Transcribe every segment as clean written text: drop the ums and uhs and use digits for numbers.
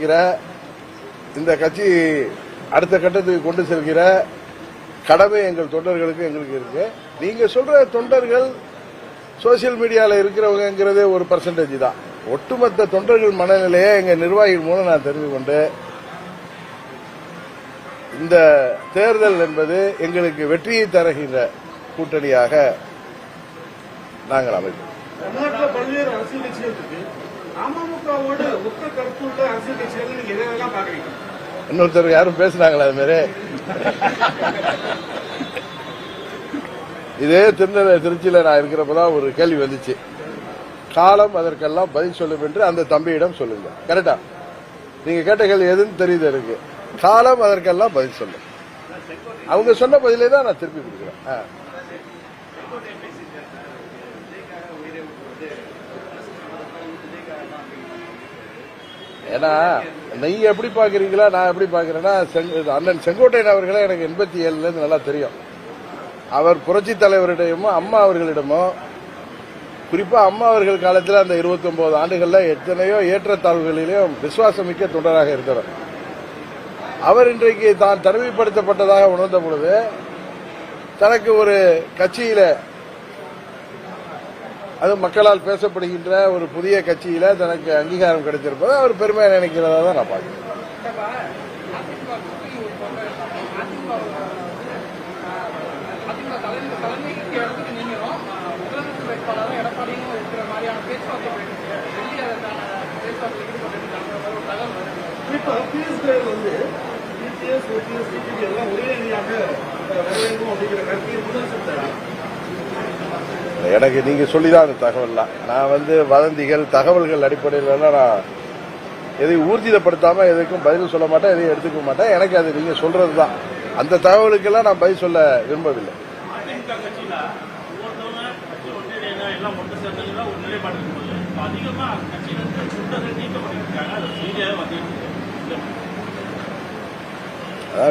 வைக்கிற இந்த கட்சி அடுத்த கட்டத்துக்கு கொண்டு செல்கிற கடமை எங்கள் தொண்டர்களுக்கு எங்களுக்கு இருக்கு. நீங்க சொல்ற தொண்டர்கள் சோசியல் மீடியாவில் இருக்கிறவங்கிறதே ஒரு பர்சன்டேஜ் தான். ஒட்டுமொத்த தொண்டர்கள் மனநிலையை எங்க நிர்வாகிகள் மூலம் நான் தெரிந்து கொண்டு இந்த தேர்தல் என்பது எங்களுக்கு வெற்றியை தருகின்ற கூட்டணியாக நாங்கள் அமைப்போம். தமிழ்நாட்டில் பல்வேறு அரசியல் கட்சிகள் இருக்கு. அமமுகவோடு ஒத்த கருத்துள்ள அரசியல் கட்சிகள் நீங்க எதெல்லாம் பாக்குறீங்க? இன்னொருத்தர் யாரும் பேசுனாங்களா அது மாதிரி? இதே திருச்சியில நான் இருக்கிறப்பதான் ஒரு கேள்வி வந்துச்சு. காலம் அதற்கெல்லாம் பதில் சொல்லும் என்று அந்த தம்பியிடம் சொல்லுங்க. கரெக்டா? நீங்க கேட்ட கேள்வி எதுன்னு தெரியுது எனக்கு. காலம் அதற்கெல்லாம் பதில் சொல்லும். அவங்க சொன்ன பதிலே தான் நான் திருப்பி கொடுக்குறேன். ஏன்னா நீங்க எப்படி பாக்குறீங்களா நான் எப்படி பாக்குறேன்னா, அண்ணன் செங்கோட்டையன் அவர்களே எனக்கு 87ல இருந்து நல்லா தெரியும். அவர் புரட்சி தலைவரிடமோ அம்மா அவர்களிடமோ, குறிப்பா அம்மா அவர்கள் காலத்தில் அந்த 29 ஆண்டுகள்ல எத்தனையோ ஏற்றத்தாழ்வுகளிலும் விசுவாசமிக்க தொண்டராக இருந்தவர். அவர் இன்றைக்கு தான் தனிமைப்படுத்தப்பட்டதாக உணர்ந்த பொழுது தனக்கு ஒரு கட்சியில, அது மக்களால் பேசப்படுகின்ற ஒரு புதிய கட்சியில தனக்கு அங்கீகாரம் கிடைத்திருப்பது அவர் பெருமையா நினைக்கிறதா தான் நான் பார்க்கிறேன். எனக்கு நீங்க சொல்லிதான் அந்த தகவல்லாம். நான் வதந்திகள் தகவல்கள் அடிப்படையில் நான் எதையும் ஊர்ஜிதப்படுத்தாம எதுக்கும் பதில் சொல்ல மாட்டேன், எதையும் எடுத்துக்க மாட்டேன். எனக்கு அது நீங்க சொல்றதுதான். அந்த தகவலுக்கெல்லாம் நான் பதில் சொல்ல விரும்பவில்லை.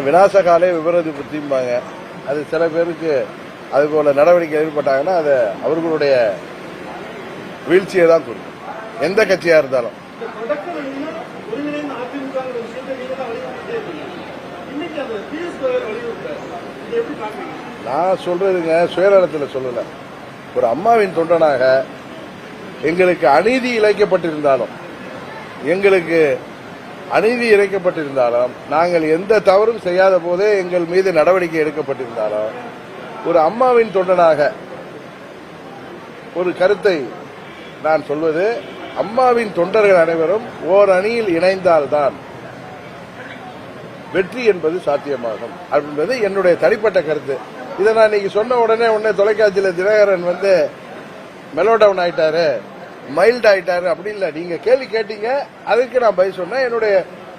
விநாசகாலே விபரீத புத்திம்பாங்க. அது சில பேருக்கு அதுபோல நடவடிக்கை ஏற்பட்டாங்கன்னா அது அவர்களுடைய வீழ்ச்சியை தான் கொடுக்கும், எந்த கட்சியா இருந்தாலும். நான் சொல்றதுங்க சுயநலத்தில் சொல்லல. ஒரு அம்மாவின் தொண்டனாக எங்களுக்கு அநீதி இழைக்கப்பட்டிருந்தாலும் நாங்கள் எந்த தவறும் செய்யாத போதே எங்கள் மீது நடவடிக்கை எடுக்கப்பட்டிருந்தாலும், ஒரு அம்மாவின் தொண்டனாக ஒரு கருத்தை நான் சொல்வது, அம்மாவின் தொண்டர்கள் அனைவரும் ஓர் அணியில் இணைந்தால்தான் வெற்றி என்பது சாத்தியமாகும் அப்படின்றது என்னுடைய தனிப்பட்ட கருத்து. இதை நான் இன்னைக்கு சொன்ன உடனே தொலைக்காட்சியில் தினகரன் மெலோ டவுன் ஆயிட்டாரு, மைல்ட் ஆயிட்டாரு அப்படி இல்லை. நீங்க கேள்வி கேட்டீங்க, அதுக்கு நான் பதில் சொன்னேன். என்னுடைய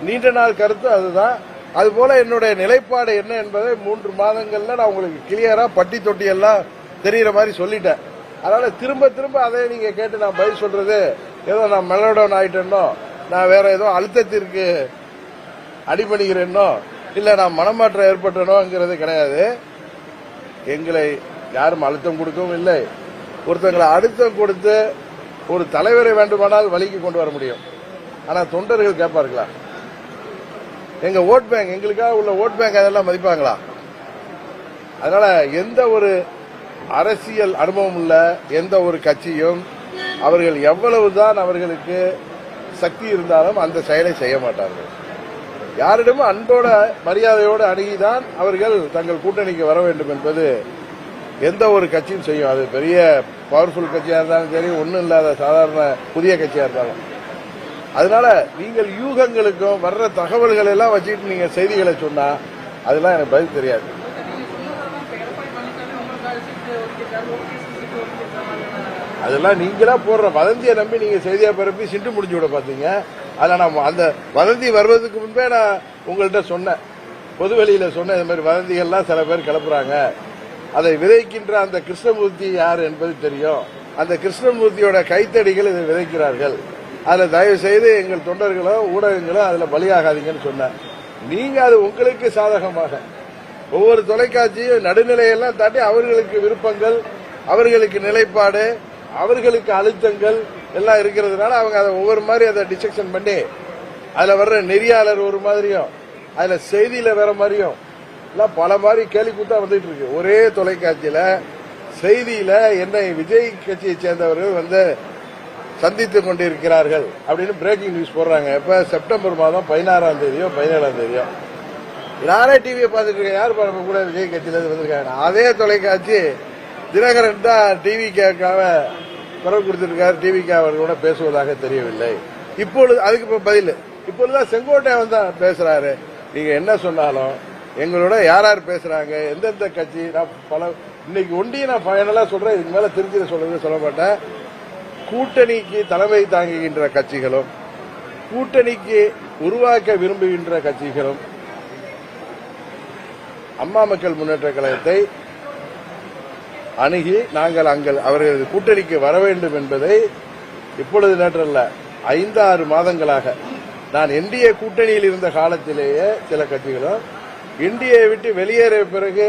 நீண்ட நாள் கருத்து அதுதான். அதுபோல என்னுடைய நிலைப்பாடு என்ன என்பதை 3 மாதங்கள்ல நான் உங்களுக்கு கிளியரா பட்டி தொட்டி எல்லாம் தெரிகிற மாதிரி சொல்லிட்டேன். அதனால திரும்ப திரும்ப அதை நீங்க கேட்டு நான் பதில் சொல்றது ஏதோ நான் மெலோ டவுன் ஆயிட்டேனோ, நான் வேற ஏதோ அழுத்தத்திற்கு அடிபணிகிறேனோ, இல்ல நான் மனமாற்றம் ஏற்பட்டனோங்கிறது கிடையாது. எங்களை யாரும் அழுத்தம் கொடுக்கவும் இல்லை. ஒருத்தங்களை அழுத்தம் கொடுத்து ஒரு தலைவரை வேண்டுமானால் வழிக்கு கொண்டு வர முடியும். ஆனா தொண்டர்கள் கேட்பார்களா? எங்க ஓட் பேங்க், எங்களுக்காக உள்ள ஓட் பேங்க் அதெல்லாம் மதிப்பாங்களா? அதனால எந்த ஒரு அரசியல் அனுபவம் உள்ள எந்த ஒரு கட்சியும் அவர்கள் எவ்வளவுதான் அவர்களுக்கு சக்தி இருந்தாலும் அந்த செயலை செய்ய மாட்டார்கள். யாரிடமும் அன்போட மரியாதையோடு அணுகிதான் அவர்கள் தங்கள் கூட்டணிக்கு வர வேண்டும் என்பது எந்த ஒரு கட்சியும் செய்யும். அது பெரிய பவர்ஃபுல் கட்சியா இருந்தாலும் சரி, ஒன்றும் இல்லாத சாதாரண புதிய கட்சியா இருந்தாலும். அதனால நீங்கள் யூகங்களுக்கும் வர்ற தகவல்கள் எல்லாம் வச்சுட்டு நீங்க செய்திகளை சொன்னா அதெல்லாம் எனக்கு பதில் தெரியாது. அதெல்லாம் நீங்களா போடுற வதந்தியை நம்பி நீங்க செய்தியா பரப்பி சிண்டு முடிஞ்சு விட பாத்தீங்க. அதில் நான் அந்த வதந்தி வருவதற்கு முன்பே நான் உங்கள்கிட்ட சொன்னேன், பொதுவெளியில சொன்ன இந்த மாதிரி வதந்திகள்லாம் சில பேர் கிளப்புறாங்க, அதை விதைக்கின்ற அந்த கிருஷ்ணமூர்த்தி யார் என்பது தெரியும், அந்த கிருஷ்ணமூர்த்தியோட கைத்தடிகள் இதை விதைக்கிறார்கள், அதில் தயவு செய்து எங்கள் தொண்டர்களோ ஊடகங்களோ அதில் பலியாகாதீங்கன்னு சொன்னேன். நீங்க அது உங்களுக்கு சாதகமாக ஒவ்வொரு தொலைக்காட்சியும் நடுநிலையெல்லாம் தாண்டி அவர்களுக்கு விருப்பங்கள், அவர்களுக்கு நிலைப்பாடு, அவர்களுக்கு அழுத்தங்கள் எல்லாம் இருக்கிறதுனால அவங்க அதை ஒவ்வொரு மாதிரி அதை டிசெக்ஷன் பண்ணி அதுல வர்ற நெறியாளர் ஒரு மாதிரியும், அதுல செய்தியில வேற மாதிரியும் எல்லாம் பல மாதிரி கேலி கூத்தா வந்துட்டு இருக்கு. ஒரே தொலைக்காட்சியில செய்தியில என்னை விஜய் கட்சியை சேர்ந்தவர்கள் வந்து சந்தித்துக் கொண்டிருக்கிறார்கள் அப்படின்னு பிரேக்கிங் நியூஸ் போடுறாங்க. இப்ப செப்டம்பர் மாதம் 16ஆம் தேதியோ 17ஆம் தேதியோ நானே டிவியை பார்த்துட்டு இருக்கேன். யார் பாருங்க கூட விஜய் கட்சியில இருந்து வந்திருக்காங்க. அதே தொலைக்காட்சி தினகரன் தான் டிவிக்காக குரல் கொடுத்திருக்காரு. டிவிக்கு அவர்களோட பேசுவதாக தெரியவில்லை. இப்பொழுது அதுக்கு இப்ப பதில் இப்பொழுதுதான் செங்கோட்டையன் தான் பேசுறாரு. நீங்க என்ன சொன்னாலும் எங்களோட யார் யார் பேசுறாங்க, எந்தெந்த கட்சி, நான் பல இன்னைக்கு ஒண்டியை நான் ஃபைனலா சொல்றேன். இதுக்கு மேல திருச்சி சொல்ல மாட்டேன். கூட்டணிக்கு தலைமை தாங்குகின்ற கட்சிகளும் கூட்டணிக்கு உருவாக்க விரும்புகின்ற கட்சிகளும் அம்மா மக்கள் முன்னேற்ற கழகத்தை அணுகி நாங்கள் அவர்கள் கூட்டணிக்கு வர வேண்டும் என்பதை இப்பொழுது நேற்றல்ல 5-6 மாதங்களாக நான் என்டிஏ கூட்டணியில் இருந்த காலத்திலேயே சில கட்சிகளும் என்டிஏ விட்டு வெளியேறிய பிறகு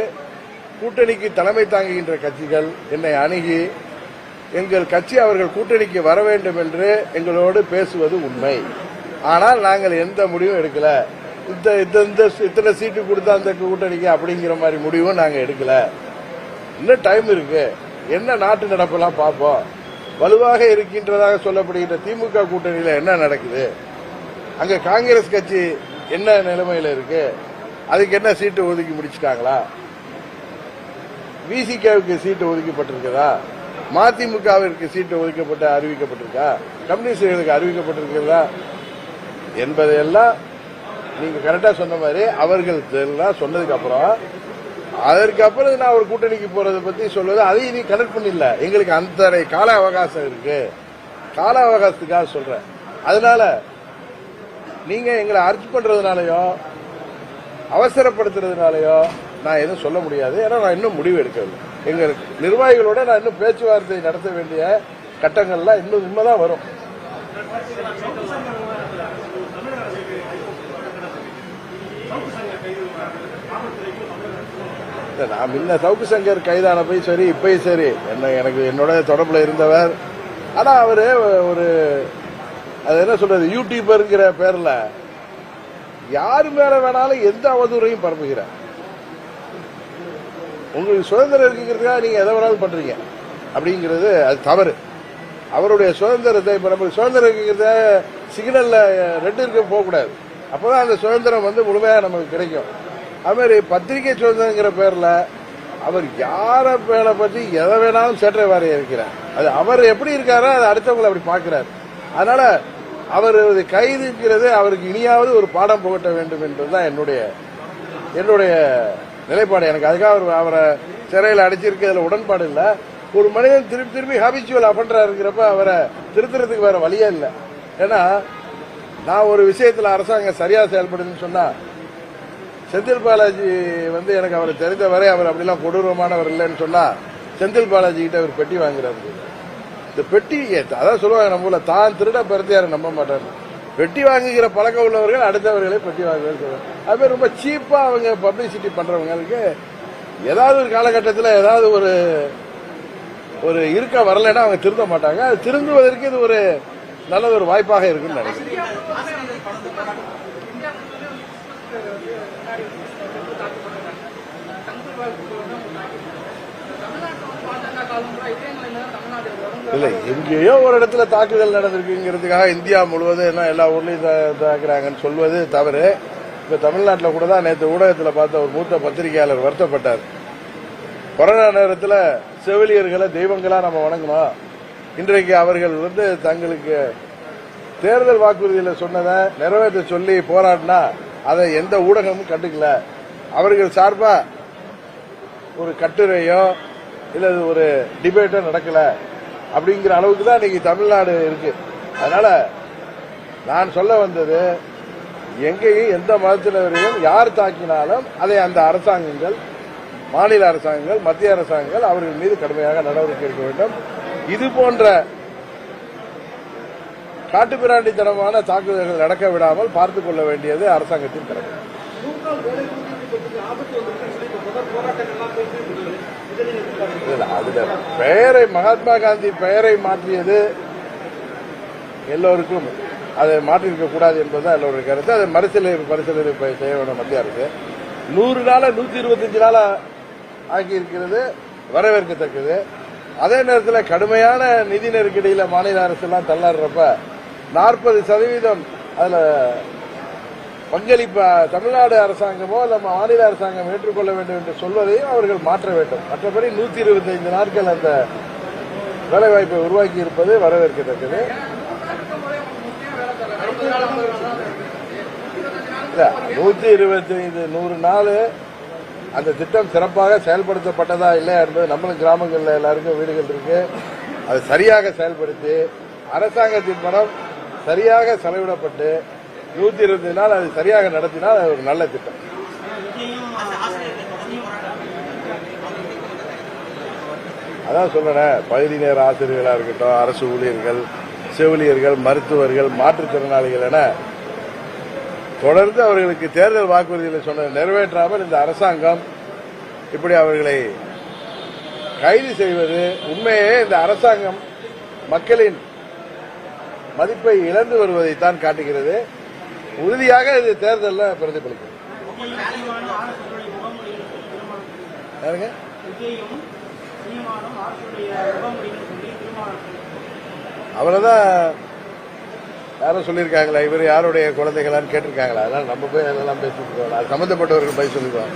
கூட்டணிக்கு தலைமை தாங்குகின்ற கட்சிகள் என்னை அணுகி எங்கள் கட்சி அவர்கள் கூட்டணிக்கு வர வேண்டும் என்று எங்களோடு பேசுவது உண்மை. ஆனால் நாங்கள் எந்த முடிவும் எடுக்கல. இத்தனை சீட்டு கொடுத்தா அந்த கூட்டணிக்கு அப்படிங்கிற மாதிரி முடிவும் நாங்க எடுக்கல. இன்னும் டைம் இருக்கு. என்ன நாட்டு நடப்பெல்லாம் பார்ப்போம். வலுவாக இருக்கின்றதாக சொல்லப்படுகின்ற திமுக கூட்டணியில என்ன நடக்குது, அங்க காங்கிரஸ் கட்சி என்ன நிலைமையில இருக்கு, அதுக்கு என்ன சீட்டு ஒதுக்கி முடிச்சிட்டாங்களா, விசிகேவுக்கு சீட்டு ஒதுக்கப்பட்டிருக்கிறதா, மதிமுகவிற்கு சீட்டு ஒதுக்கப்பட்டு அறிவிக்கப்பட்டிருக்கா, கம்யூனிஸ்டுகளுக்கு அறிவிக்கப்பட்டிருக்கிறதா என்பதையெல்லாம் நீங்க கரெக்டா சொன்ன மாதிரி அவர்கள் சொன்னதுக்கு அப்புறம் அதற்கப்புறம் நான் ஒரு கூட்டணிக்கு போறதை பத்தி சொல்வது அதையும் நீ கனெக்ட் பண்ணிடல. எங்களுக்கு அந்த கால அவகாசம் இருக்கு. கால அவகாசத்துக்காக சொல்றேன். அதனால நீங்க எங்களை அர்ஜ் பண்றதுனாலயோ அவசரப்படுத்துறதுனாலயோ நான் எதுவும் சொல்ல முடியாது. ஏன்னா நான் இன்னும் முடிவு எடுக்கவில்லை. எங்க நிர்வாகிகளோட நான் இன்னும் பேச்சுவார்த்தை நடத்த வேண்டிய கட்டங்கள்லாம் இன்னும் உண்மைதான் வரும். நான் முன்ன சவுக்கு சங்கர் கைதான போய் சரி, இப்பயும் சரி, எனக்கு என்னோட தொடர்புல இருந்தவர். ஆனா அவரு ஒரு அது என்ன சொல்றது யூடியூபர்ங்கிற பேர்ல யாரு மேல வேணாலும் எந்த அவதூறையும் பரப்புகிறார். உங்களுக்கு சுதந்திரம் இருக்குங்கிறதுக்காக நீங்க எதை வேணாலும் பண்றீங்க அப்படிங்கிறது அது தவறு. அவருடைய சுதந்திரத்தை இப்ப நம்ம சுதந்திரம் இருக்குங்கிறத சிக்னல்ல ரெட் இருக்க போகக்கூடாது. அப்பதான் அந்த சுதந்திரம் வந்து முழுமையா நமக்கு கிடைக்கும். அது மாதிரி பத்திரிகை சுதந்திரங்கிற பேர்ல அவர் யார பேரை பத்தி எதை வேணாலும் சேற்றை வாரிய இருக்கிறார். அது அவர் எப்படி இருக்காரோ அதை அடுத்தவங்களை அப்படி பார்க்கிறார். அதனால அவர் கைதுங்கிறது அவருக்கு இனியாவது ஒரு பாடம் புகட்ட வேண்டும் என்பதுதான் என்னுடைய நிலைப்பாடு. எனக்கு அதுக்காக அவரை சிறையில் அடைச்சிருக்கிறதுல உடன்பாடு இல்லை. ஒரு மனிதன் திருப்பி ஹாபிச்சுவல் பண்றாருங்கிறப்ப அவரை திருத்துறதுக்கு வேற வழியே இல்லை. ஏன்னா நான் ஒரு விஷயத்துல அரசாங்கம் சரியா செயல்படுதுன்னு சொன்னா செந்தில் பாலாஜி வந்து எனக்கு அவர் தெரிந்த வரை அவர் அப்படிலாம் கொடூரமானவர் இல்லைன்னு சொன்னா செந்தில் பாலாஜி கிட்ட அவர் பெட்டி வாங்குறாரு. இந்த பெட்டி அதான் சொல்லுவாங்க நம்ம ஊர்ல தான் திருட பருத்தியார நம்ப மாட்டாரு. பெட்டி வாங்குகிற பழக்கம் உள்ளவர்கள் அடுத்தவர்களை பெட்டி வாங்குவாங்க. அது ரொம்ப சீப்பா அவங்க பப்ளிசிட்டி பண்றவங்களுக்கு ஏதாவது ஒரு காலகட்டத்தில் ஏதாவது ஒரு இருக்க வரலைன்னா அவங்க திருந்த மாட்டாங்க. அது திருந்துவதற்கு இது ஒரு நல்ல ஒரு வாய்ப்பாக இருக்குன்னு நினைக்கிறேன். இல்ல எங்கேயோ ஒரு இடத்துல தாக்குதல் நடந்திருக்குங்கிறதுக்காக இந்தியா முழுவதும் என்ன எல்லா ஊர்லயும் தாக்குறாங்கன்னு சொல்வது தவறு. இப்ப தமிழ்நாட்டில் கூட தான் நேற்று ஊடகத்தில் பார்த்த ஒரு மூத்த பத்திரிகையாளர் வருத்தப்பட்டார். கொரோனா நேரத்தில் செவிலியர்களை தெய்வங்களா நம்ம வணங்கணும். இன்றைக்கு அவர்கள் வந்து தங்களுக்கு தேர்தல் வாக்குறுதியில் சொன்னதை நிறைவேற்ற சொல்லி போராடினா அதை எந்த ஊடகமும் கண்டுக்கல. அவர்கள் சார்பா ஒரு கட்டுரையோ இல்ல ஒரு டிபேட்டோ நடக்கல அப்படிங்கிற அளவுக்கு தான் இன்னைக்கு தமிழ்நாடு இருக்கு. அதனால நான் சொல்ல வந்தது எங்கேயும் எந்த மதத்தினரையும் யார் தாக்கினாலும் அதை அந்த அரசாங்கங்கள், மாநில அரசாங்கங்கள், மத்திய அரசாங்கங்கள் அவர்கள் மீது கடுமையாக நடவடிக்கை எடுக்க வேண்டும். இது போன்ற காட்டுப்பிராண்டித்தனமான தாக்குதல்கள் நடக்க விடாமல் பார்த்துக் கொள்ள வேண்டியது அரசாங்கத்தின் கடமை. அதுல பெயரை மகாத்மா காந்தி பெயரை மாற்றியது எல்லோருக்கும் அதை மாற்றிருக்க கூடாது என்பதுதான் எல்லோருடைய கருத்து. அதை பரிசீலனை செய்ய வேண்டும் மத்திய அரசு. 100 நாள 125 நாளா ஆக்கி இருக்கிறது வரவேற்கத்தக்கது. அதே நேரத்தில் கடுமையான நிதி நெருக்கடியில் மாநில அரசு எல்லாம் தள்ளாடுறப்ப 40% அதுல பங்களிப்ப தமிழ்நாடு அரசாங்கமோ நம்ம மாநில அரசாங்கம் ஏற்றுக்கொள்ள வேண்டும் என்று சொல்வதையும் அவர்கள் மாற்ற வேண்டும். மற்றபடி 125 நாட்கள் அந்த வேலைவாய்ப்பை உருவாக்கி இருப்பது வரவேற்கத்தக்கது. 125 நாள் அந்த திட்டம் சிறப்பாக செயல்படுத்தப்பட்டதா இல்லையா என்பது நம்மளும் கிராமங்களில் எல்லாருக்கும் வீடுகள் இருக்கு. அது சரியாக செயல்படுத்தி அரசாங்கத்தின் பணம் சரியாக செலவிடப்பட்டு 125 நாள் அது சரியாக நடத்தினால் அது ஒரு நல்ல திட்டம். அதான் சொல்றேன், பகுதி நேர ஆசிரியர்களாக இருக்கட்டும், அரசு ஊழியர்கள், செவிலியர்கள், மருத்துவர்கள், மாற்றுத்திறனாளிகள் என தொடர்ந்து அவர்களுக்கு தேர்தல் வாக்குறுதிகளை சொன்ன நிறைவேற்றாமல் இந்த அரசாங்கம் இப்படி அவர்களை கைது செய்வது உண்மையே இந்த அரசாங்கம் மக்களின் மதிப்பை இழந்து வருவதைத்தான் காட்டுகிறது. உறுதியாக இது தேர்தலில் பிரதிபலிக்கும். அவ்வளவுதான். யாரும் சொல்லியிருக்காங்களா இவர் யாருடைய குழந்தைகளான்னு கேட்டிருக்காங்களா? அதனால நம்ம போய் அதெல்லாம் பேசிட்டு இருக்கோம். அது சம்பந்தப்பட்டவர்கள் போய் சொல்லிடுவாங்க.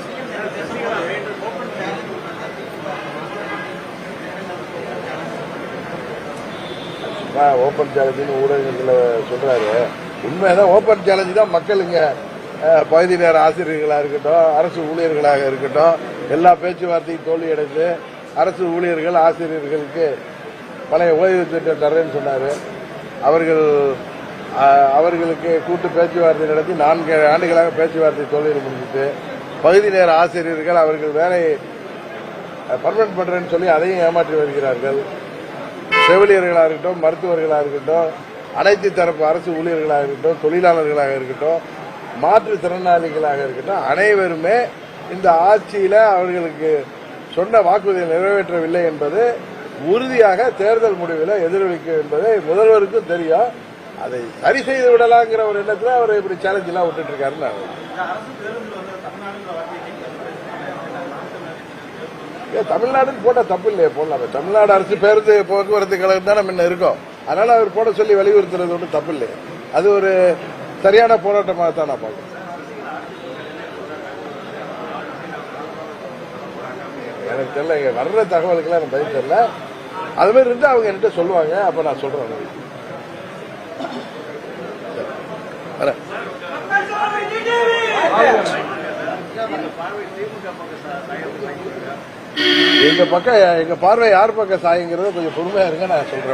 ஓபன் சேலஞ்சுன்னு ஊடகங்களில் சொல்றாரு. உண்மைதான், ஓபன் சேலஞ்சு தான். மக்கள் இங்க பகுதி நேர ஆசிரியர்களாக இருக்கட்டும், அரசு ஊழியர்களாக இருக்கட்டும், எல்லா பேச்சுவார்த்தையும் தோல்வியடைந்து அரசு ஊழியர்கள் ஆசிரியர்களுக்கு பழைய ஓய்வு திட்டம் தர்றேன்னு சொன்னாரு. அவர்களுக்கு கூட்டு பேச்சுவார்த்தை நடத்தி 4 ஆண்டுகளாக பேச்சுவார்த்தை தோல்வியில் முடிஞ்சிட்டு பகுதி நேர ஆசிரியர்கள் அவர்கள் வேலையை பர்மனன்ட் பண்றேன்னு சொல்லி அதையும் ஏமாற்றி வருகிறார்கள். செவிலியர்களாக இருக்கட்டும், மருத்துவர்களாக இருக்கட்டும், அனைத்து தரப்பு அரசு ஊழியர்களாக இருக்கட்டும், தொழிலாளர்களாக இருக்கட்டும், மாற்றுத்திறனாளிகளாக இருக்கட்டும், அனைவருமே இந்த ஆட்சியில அவர்களுக்கு சொன்ன வாக்குறுதியை நிறைவேற்றவில்லை என்பது உறுதியாக தேர்தல் முடிவில் எதிரொலிக்கும் என்பதை முதல்வருக்கும் தெரியும். அதை சரி செய்து விடலாங்கிற ஒரு எண்ணத்தில் அவர் இப்படி சேலஞ்ச் எல்லாம் விட்டுட்டு இருக்காருன்னு தமிழ்நாடுன்னு போட்டா தப்பு இல்லையே, போடலாம். தமிழ்நாடு அரசு பேருந்து போக்குவரத்து கழகம் தானே முன்ன இருக்கும். அதனால அவர் போட சொல்லி வலியுறுத்துறது ஒன்றும் தப்பு இல்லையே. அது ஒரு சரியான போராட்டமாக தான் நான் பார்க்கிறேன். எனக்கு தெரியல, இங்க வர்ற தகவலுக்கெல்லாம் எனக்கு பதில் தெரியல. அது மாதிரி இருந்தா அவங்க என்கிட்ட சொல்லுவாங்க, அப்ப நான் சொல்றேன். எங்க பார்வை யார் பக்கம் சாயங்கிறத கொஞ்சம் பொறுமையா இருங்க, நான் சொல்றேன்.